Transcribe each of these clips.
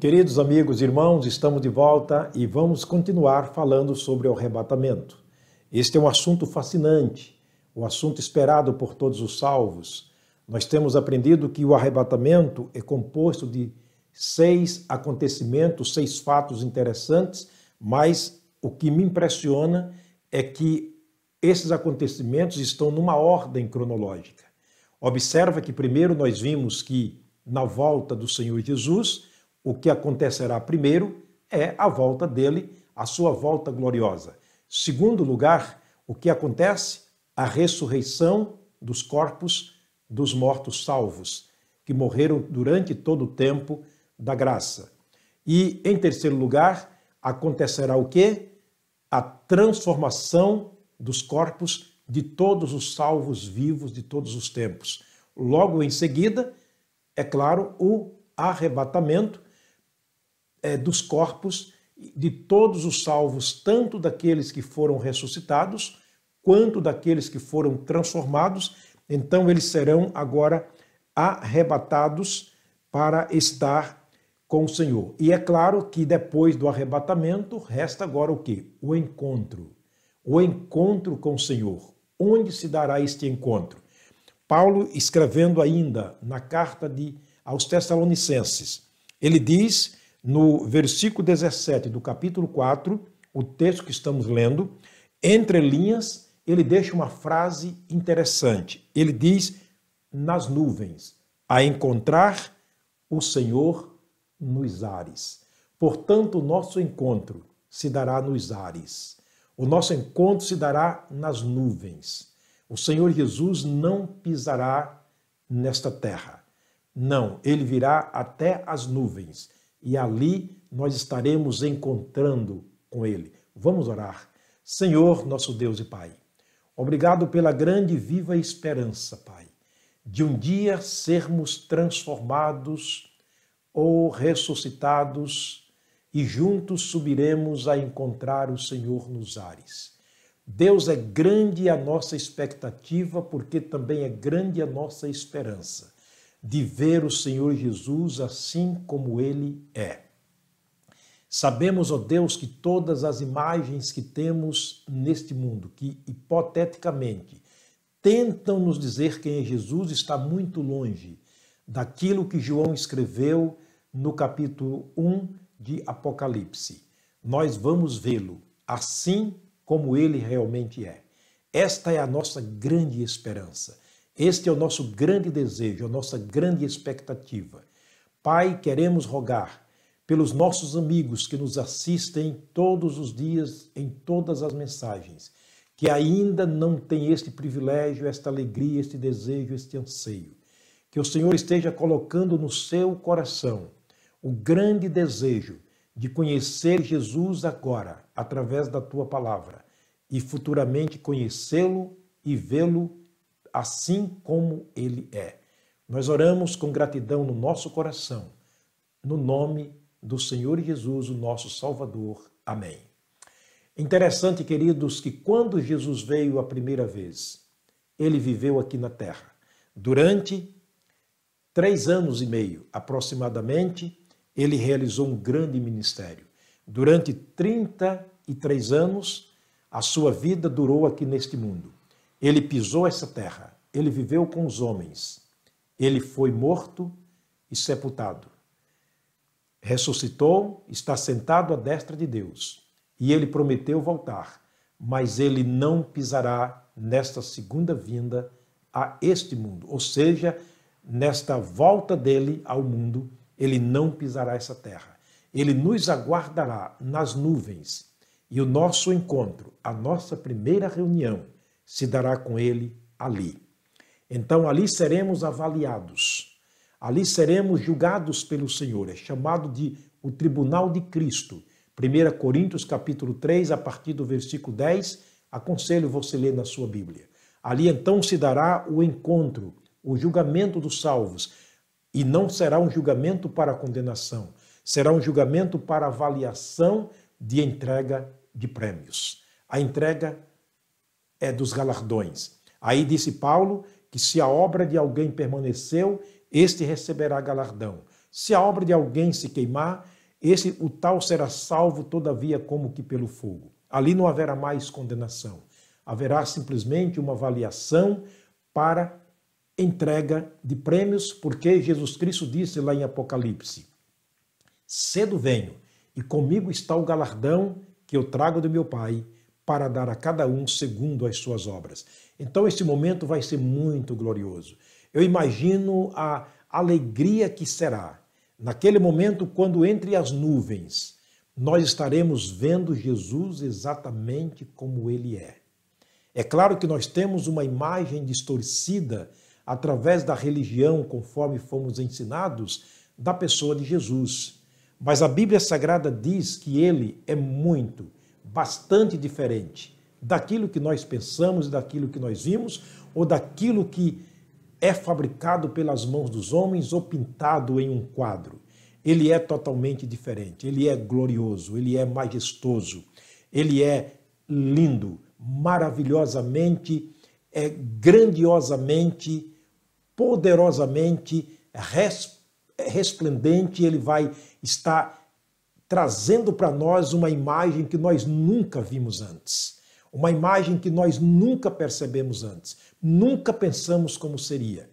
Queridos amigos e irmãos, estamos de volta e vamos continuar falando sobre o arrebatamento. Este é um assunto fascinante, um assunto esperado por todos os salvos. Nós temos aprendido que o arrebatamento é composto de 6 acontecimentos, 6 fatos interessantes, mas o que me impressiona é que esses acontecimentos estão numa ordem cronológica. Observa que primeiro nós vimos que na volta do Senhor Jesus, o que acontecerá primeiro é a volta dele, a sua volta gloriosa. Segundo lugar, o que acontece? A ressurreição dos corpos dos mortos salvos, que morreram durante todo o tempo da graça. E, em terceiro lugar, acontecerá o quê? A transformação dos corpos de todos os salvos vivos de todos os tempos. Logo em seguida, é claro, o arrebatamento dos corpos de todos os salvos, tanto daqueles que foram ressuscitados, quanto daqueles que foram transformados. Então eles serão agora arrebatados para estar com o Senhor. E é claro que depois do arrebatamento, resta agora o quê? O encontro. O encontro com o Senhor. Onde se dará este encontro? Paulo, escrevendo ainda na carta aos Tessalonicenses, ele diz no versículo 17 do capítulo 4, o texto que estamos lendo, entre linhas, ele deixa uma frase interessante. Ele diz, nas nuvens, a encontrar o Senhor nos ares. Portanto, o nosso encontro se dará nos ares. O nosso encontro se dará nas nuvens. O Senhor Jesus não pisará nesta terra. Não, ele virá até as nuvens. E ali nós estaremos encontrando com ele. Vamos orar. Senhor, nosso Deus e Pai, obrigado pela grande e viva esperança, Pai, de um dia sermos transformados ou ressuscitados e juntos subiremos a encontrar o Senhor nos ares. Deus, é grande a nossa expectativa, porque também é grande a nossa esperança de ver o Senhor Jesus assim como ele é. Sabemos, ó Deus, que todas as imagens que temos neste mundo, que hipoteticamente tentam nos dizer quem é Jesus, está muito longe daquilo que João escreveu no capítulo 1 de Apocalipse. Nós vamos vê-lo assim como ele realmente é. Esta é a nossa grande esperança. Este é o nosso grande desejo, a nossa grande expectativa. Pai, queremos rogar pelos nossos amigos que nos assistem todos os dias em todas as mensagens, que ainda não têm este privilégio, esta alegria, este desejo, este anseio. Que o Senhor esteja colocando no seu coração o grande desejo de conhecer Jesus agora, através da tua palavra, e futuramente conhecê-lo e vê-lo assim como ele é. Nós oramos com gratidão no nosso coração, no nome do Senhor Jesus, o nosso Salvador. Amém. Interessante, queridos, que quando Jesus veio a primeira vez, ele viveu aqui na terra. Durante 3 anos e meio, aproximadamente, ele realizou um grande ministério. Durante 33 anos, a sua vida durou aqui neste mundo. Ele pisou essa terra, ele viveu com os homens, ele foi morto e sepultado. Ressuscitou, está sentado à destra de Deus e ele prometeu voltar, mas ele não pisará nesta segunda vinda a este mundo, ou seja, nesta volta dele ao mundo, ele não pisará essa terra. Ele nos aguardará nas nuvens e o nosso encontro, a nossa primeira reunião, se dará com ele ali. Então ali seremos avaliados, ali seremos julgados pelo Senhor, é chamado de o tribunal de Cristo. 1 Coríntios capítulo 3, a partir do versículo 10, aconselho você ler na sua Bíblia. Ali então se dará o encontro, o julgamento dos salvos, e não será um julgamento para condenação, será um julgamento para avaliação de entrega de prêmios. A entrega é dos galardões. Aí disse Paulo que se a obra de alguém permaneceu, este receberá galardão. Se a obra de alguém se queimar, o tal será salvo, todavia, como que pelo fogo. Ali não haverá mais condenação. Haverá simplesmente uma avaliação para entrega de prêmios, porque Jesus Cristo disse lá em Apocalipse: cedo venho, e comigo está o galardão que eu trago do meu Pai, para dar a cada um segundo as suas obras. Então esse momento vai ser muito glorioso. Eu imagino a alegria que será naquele momento, quando entre as nuvens nós estaremos vendo Jesus exatamente como ele é. É claro que nós temos uma imagem distorcida através da religião, conforme fomos ensinados, da pessoa de Jesus. Mas a Bíblia Sagrada diz que ele é bastante diferente daquilo que nós pensamos, daquilo que nós vimos, ou daquilo que é fabricado pelas mãos dos homens ou pintado em um quadro. Ele é totalmente diferente, ele é glorioso, ele é majestoso, ele é lindo, maravilhosamente, grandiosamente, poderosamente resplendente. Ele vai estar trazendo para nós uma imagem que nós nunca vimos antes, uma imagem que nós nunca percebemos antes, nunca pensamos como seria.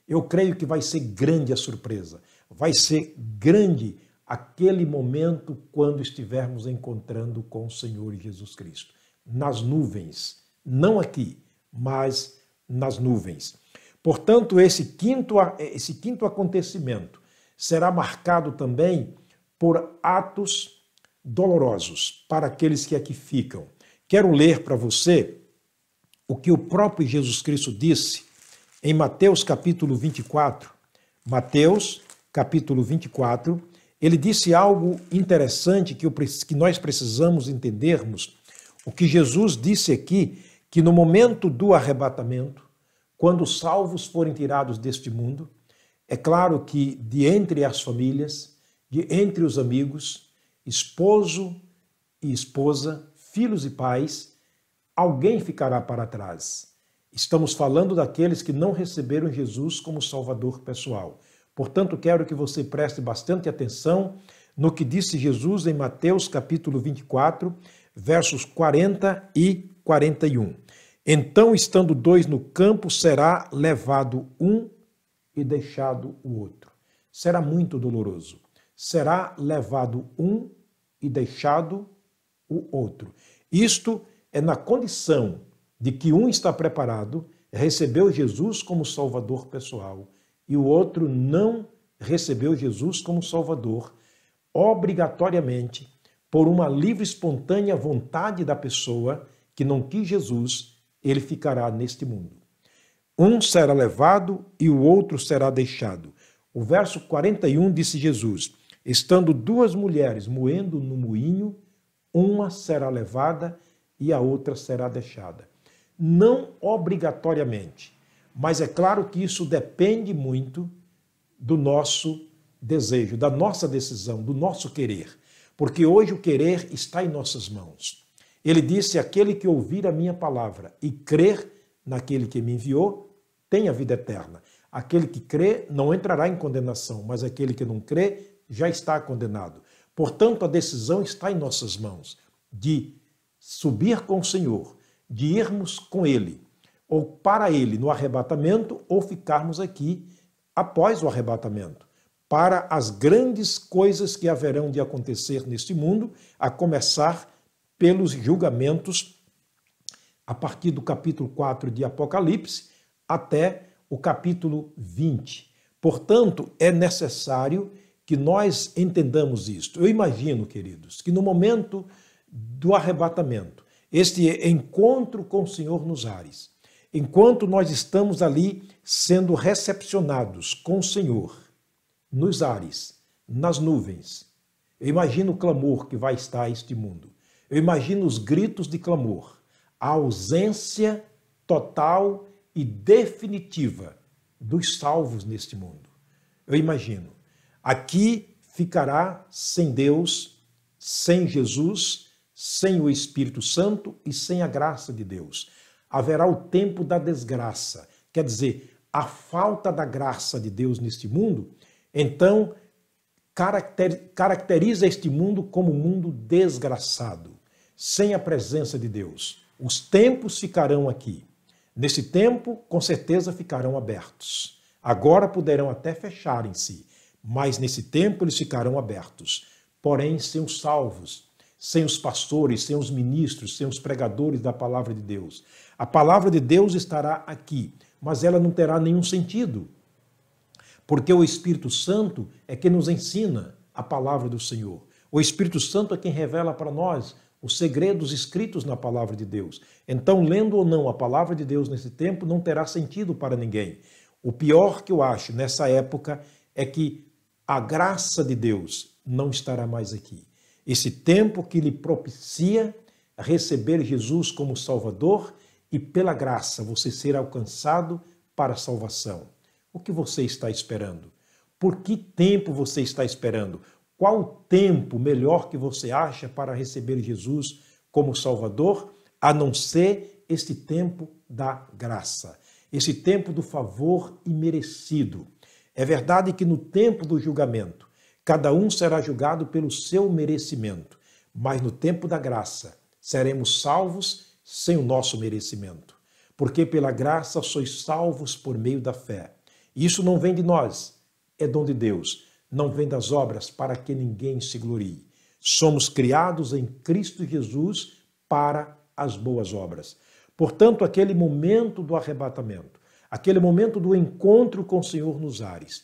Eu creio que vai ser grande a surpresa, vai ser grande aquele momento quando estivermos encontrando com o Senhor Jesus Cristo, nas nuvens, não aqui, mas nas nuvens. Portanto, esse quinto acontecimento será marcado também por atos dolorosos para aqueles que aqui ficam. Quero ler para você o que o próprio Jesus Cristo disse em Mateus capítulo 24. Mateus capítulo 24, ele disse algo interessante que nós precisamos entendermos. O que Jesus disse aqui, que no momento do arrebatamento, quando os salvos forem tirados deste mundo, é claro que de entre as famílias, de entre os amigos, esposo e esposa, filhos e pais, alguém ficará para trás. Estamos falando daqueles que não receberam Jesus como Salvador pessoal. Portanto, quero que você preste bastante atenção no que disse Jesus em Mateus capítulo 24, versos 40 e 41. Então, estando dois no campo, será levado um e deixado o outro. Será muito doloroso. Será levado um e deixado o outro. Isto é na condição de que um está preparado, recebeu Jesus como Salvador pessoal, e o outro não recebeu Jesus como Salvador, obrigatoriamente, por uma livre, espontânea vontade da pessoa que não quis Jesus, ele ficará neste mundo. Um será levado e o outro será deixado. O verso 41 disse Jesus: estando duas mulheres moendo no moinho, uma será levada e a outra será deixada. Não obrigatoriamente, mas é claro que isso depende muito do nosso desejo, da nossa decisão, do nosso querer. Porque hoje o querer está em nossas mãos. Ele disse: aquele que ouvir a minha palavra e crer naquele que me enviou, tem a vida eterna. Aquele que crê não entrará em condenação, mas aquele que não crê já está condenado. Portanto, a decisão está em nossas mãos de subir com o Senhor, de irmos com Ele, ou para Ele no arrebatamento, ou ficarmos aqui após o arrebatamento, para as grandes coisas que haverão de acontecer neste mundo, a começar pelos julgamentos a partir do capítulo 4 de Apocalipse até o capítulo 20. Portanto, é necessário que nós entendamos isto. Eu imagino, queridos, que no momento do arrebatamento, este encontro com o Senhor nos ares, enquanto nós estamos ali sendo recepcionados com o Senhor nos ares, nas nuvens, eu imagino o clamor que vai estar este mundo. Eu imagino os gritos de clamor, a ausência total e definitiva dos salvos neste mundo. Eu imagino. Aqui ficará sem Deus, sem Jesus, sem o Espírito Santo e sem a graça de Deus. Haverá o tempo da desgraça, quer dizer, a falta da graça de Deus neste mundo. Então, caracteriza este mundo como um mundo desgraçado, sem a presença de Deus. Os tempos ficarão aqui. Nesse tempo, com certeza, ficarão abertos. Agora poderão até fecharem-se, mas nesse tempo eles ficarão abertos. Porém, sem os salvos, sem os pastores, sem os ministros, sem os pregadores da palavra de Deus. A palavra de Deus estará aqui, mas ela não terá nenhum sentido. Porque o Espírito Santo é quem nos ensina a palavra do Senhor. O Espírito Santo é quem revela para nós os segredos escritos na palavra de Deus. Então, lendo ou não a palavra de Deus nesse tempo, não terá sentido para ninguém. O pior que eu acho nessa época é que a graça de Deus não estará mais aqui. Esse tempo que lhe propicia receber Jesus como Salvador e pela graça você ser alcançado para a salvação. O que você está esperando? Por que tempo você está esperando? Qual o tempo melhor que você acha para receber Jesus como Salvador, a não ser este tempo da graça, esse tempo do favor imerecido? É verdade que no tempo do julgamento, cada um será julgado pelo seu merecimento, mas no tempo da graça, seremos salvos sem o nosso merecimento. Porque pela graça sois salvos por meio da fé. Isso não vem de nós, é dom de Deus. Não vem das obras para que ninguém se glorie. Somos criados em Cristo Jesus para as boas obras. Portanto, aquele momento do arrebatamento, aquele momento do encontro com o Senhor nos ares,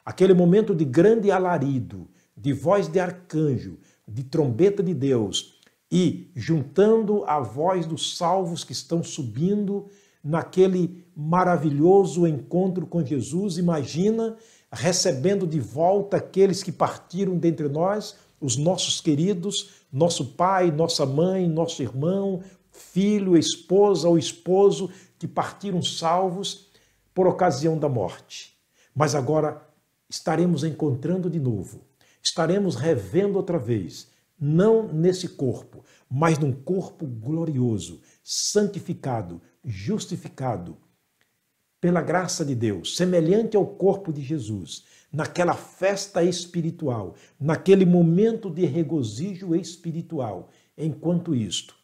aquele momento de grande alarido, de voz de arcanjo, de trombeta de Deus, e juntando a voz dos salvos que estão subindo naquele maravilhoso encontro com Jesus, imagina recebendo de volta aqueles que partiram dentre nós, os nossos queridos, nosso pai, nossa mãe, nosso irmão, filho, esposa ou esposo, que partiram salvos por ocasião da morte. Mas agora estaremos encontrando de novo, estaremos revendo outra vez, não nesse corpo, mas num corpo glorioso, santificado, justificado, pela graça de Deus, semelhante ao corpo de Jesus, naquela festa espiritual, naquele momento de regozijo espiritual. Enquanto isto,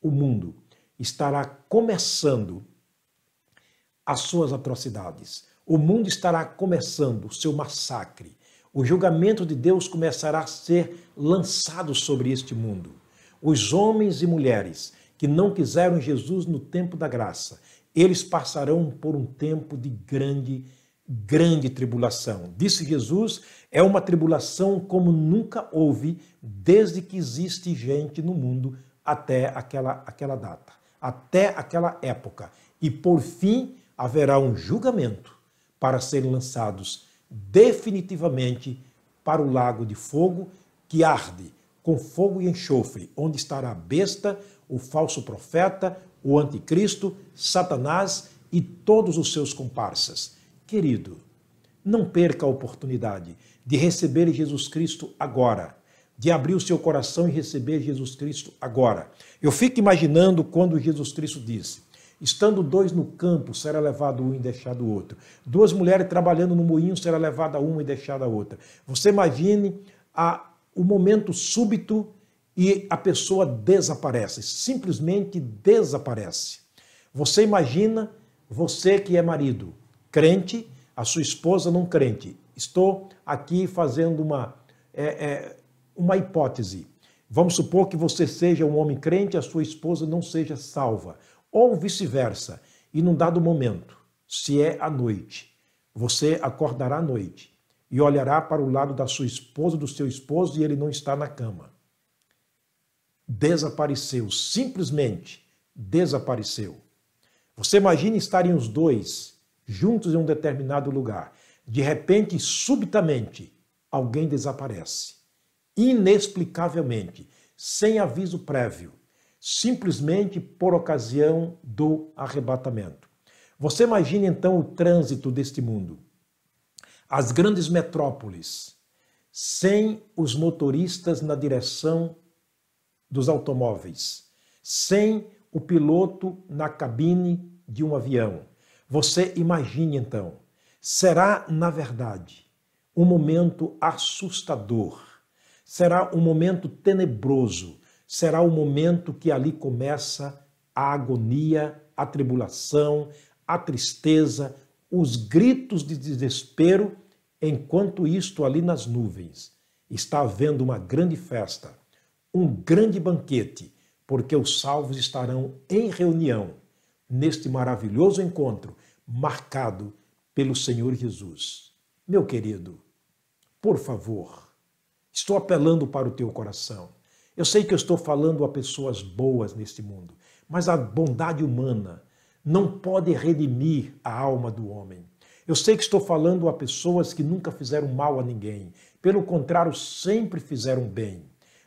o mundo estará começando as suas atrocidades. O mundo estará começando o seu massacre. O julgamento de Deus começará a ser lançado sobre este mundo. Os homens e mulheres que não quiseram Jesus no tempo da graça, eles passarão por um tempo de grande tribulação. Disse Jesus, é uma tribulação como nunca houve desde que existe gente no mundo até aquela data, até aquela época. E por fim haverá um julgamento para serem lançados definitivamente para o lago de fogo que arde com fogo e enxofre, onde estará a besta, o falso profeta, o anticristo, Satanás e todos os seus comparsas. Querido, não perca a oportunidade de receber Jesus Cristo agora, de abrir o seu coração e receber Jesus Cristo agora. Eu fico imaginando quando Jesus Cristo disse, estando dois no campo, será levado um e deixado o outro. Duas mulheres trabalhando no moinho, será levada uma e deixada a outra. Você imagine o momento súbito e a pessoa desaparece, simplesmente desaparece. Você imagina, você que é marido, crente, a sua esposa não crente. Estou aqui fazendo uma hipótese. Vamos supor que você seja um homem crente e a sua esposa não seja salva. Ou vice-versa. E num dado momento, se é à noite, você acordará à noite e olhará para o lado da sua esposa, do seu esposo, e ele não está na cama. Desapareceu, simplesmente desapareceu. Você imagina estarem os dois juntos em um determinado lugar. De repente, subitamente, alguém desaparece. Inexplicavelmente, sem aviso prévio, simplesmente por ocasião do arrebatamento. Você imagina então o trânsito deste mundo. As grandes metrópoles, sem os motoristas na direção dos automóveis, sem o piloto na cabine de um avião. Você imagine então, será na verdade um momento assustador, será um momento tenebroso, será um momento que ali começa a agonia, a tribulação, a tristeza, os gritos de desespero, enquanto isto ali nas nuvens está havendo uma grande festa, um grande banquete, porque os salvos estarão em reunião neste maravilhoso encontro marcado pelo Senhor Jesus. Meu querido, por favor, estou apelando para o teu coração. Eu sei que eu estou falando a pessoas boas neste mundo, mas a bondade humana não pode redimir a alma do homem. Eu sei que estou falando a pessoas que nunca fizeram mal a ninguém, pelo contrário, sempre fizeram bem.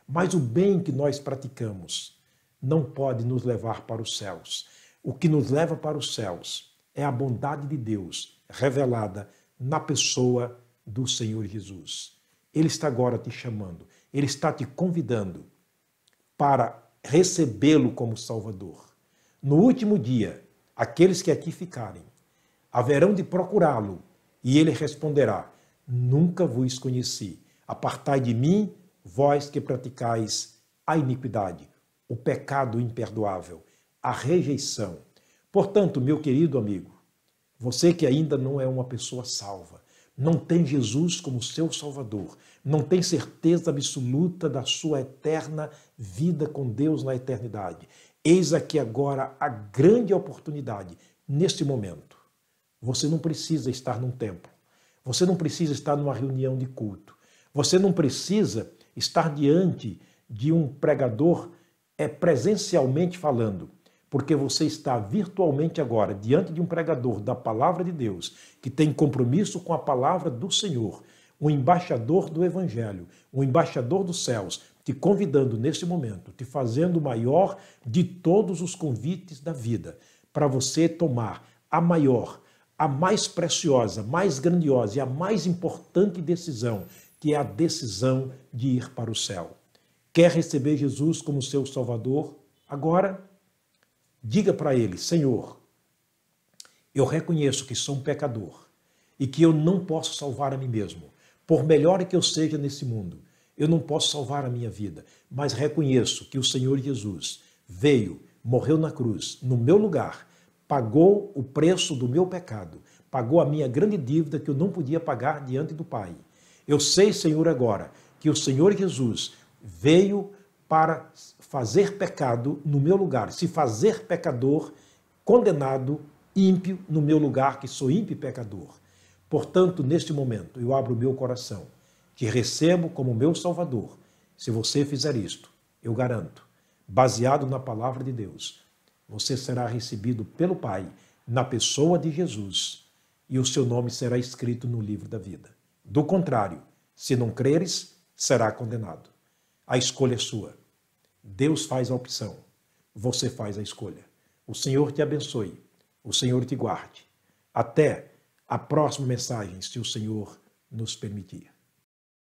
Mas o bem que nós praticamos não pode nos levar para os céus. O que nos leva para os céus é a bondade de Deus revelada na pessoa do Senhor Jesus. Ele está agora te chamando, ele está te convidando para recebê-lo como Salvador. No último dia, aqueles que aqui ficarem haverão de procurá-lo e ele responderá: nunca vos conheci. Apartai de mim, vós que praticais a iniquidade, o pecado imperdoável, a rejeição. Portanto, meu querido amigo, você que ainda não é uma pessoa salva, não tem Jesus como seu Salvador, não tem certeza absoluta da sua eterna vida com Deus na eternidade, eis aqui agora a grande oportunidade, neste momento. Você não precisa estar num templo, você não precisa estar numa reunião de culto, você não precisa estar diante de um pregador presencialmente falando, porque você está virtualmente agora diante de um pregador da palavra de Deus, que tem compromisso com a palavra do Senhor, um embaixador do Evangelho, um embaixador dos céus, te convidando neste momento, te fazendo o maior de todos os convites da vida, para você tomar a maior, a mais preciosa, mais grandiosa e a mais importante decisão, que é a decisão de ir para o céu. Quer receber Jesus como seu Salvador? Agora, diga para ele: Senhor, eu reconheço que sou um pecador e que eu não posso salvar a mim mesmo. Por melhor que eu seja nesse mundo, eu não posso salvar a minha vida, mas reconheço que o Senhor Jesus veio, morreu na cruz, no meu lugar, pagou o preço do meu pecado, pagou a minha grande dívida que eu não podia pagar diante do Pai. Eu sei, Senhor, agora que o Senhor Jesus veio para fazer pecado no meu lugar, se fazer pecador, condenado, ímpio no meu lugar, que sou ímpio e pecador. Portanto, neste momento, eu abro o meu coração, te recebo como meu Salvador. Se você fizer isto, eu garanto, baseado na palavra de Deus, você será recebido pelo Pai, na pessoa de Jesus, e o seu nome será escrito no livro da vida. Do contrário, se não creres, será condenado. A escolha é sua. Deus faz a opção. Você faz a escolha. O Senhor te abençoe. O Senhor te guarde. Até a próxima mensagem, se o Senhor nos permitir.